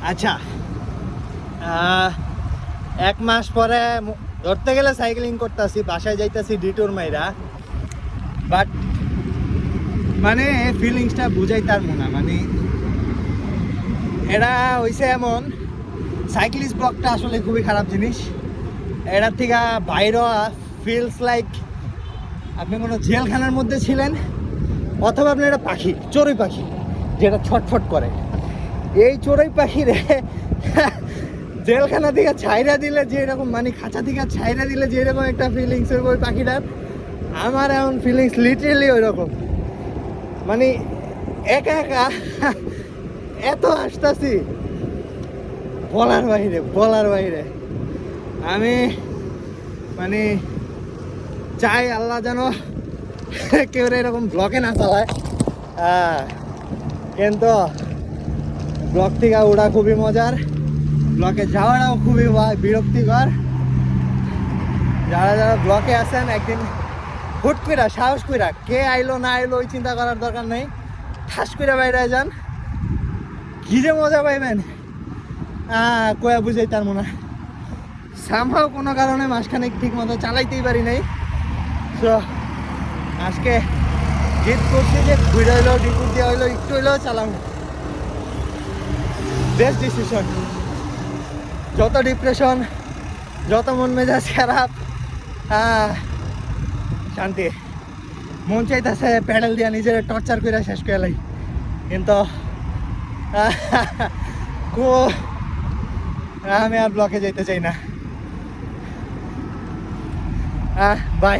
আচ্ছা, এক মাস পরে ধরতে গেলে সাইক্লিং করতেছি, বাসায় যাইতেছি ডিটুর মাইরা, বাট মানে ফিলিংসটা বুঝাই তার মনে, মানে এটা হইছে এমন, সাইক্লিস্ট ব্লকটা আসলে খুবই খারাপ জিনিস। এটার থেকে বাইরে ফিলস লাইক আপনি কোনো জেলখানার মধ্যে ছিলেন, অথবা আপনি একটা পাখি, চড়ুই পাখি যেটা ছটফট করে। এই চড়ুই পাখিরে জেলখানা থেকে ছাইরা দিলে যে এরকম, মানে খাঁচা থেকে ছাইরা দিলে যে এরকম একটা ফিলিংস হইব ওই পাখিটার, আমার এমন ফিলিংস লিটারেলি ওই রকম। মানে একা একা এত আসতেছি বলার বাইরে। আমি মানে চাই আল্লাহ যেন কেউ এরকম ব্লকে না চালায়, কিন্তু ব্লক থেকে ওড়া খুবই মজার, ব্লকে যাওয়াটাও খুবই বিরক্তিকর। যারা যারা ব্লকে আছেন একদিন হুট কইরা সাহস কইরা, কে আইলো না আইলো ওই চিন্তা করার দরকার নেই, ঠাস কইরা বাইরে যান, কি যে মজা পাইবেন কয়া বুঝাই তার মনে। সামহাও কোনো কারণে মাসখানেক ঠিক মতো চালাইতেই পারি নাই, তো আজকে জিদ করছি যে ঘুরে হইলো ডিপুর দিয়ে হইলো একটু হইলেও চালাবো। Best decision. যত ডিপ্রেশন, যত মন মেজাজ খারাপ, শান্তি। মন চাইতেছে প্যাডেল দিয়া নিজের টর্চার করে শেষ করে লাই, কিন্তু আমি আর ব্লকে যাইতে চাই না। বাই।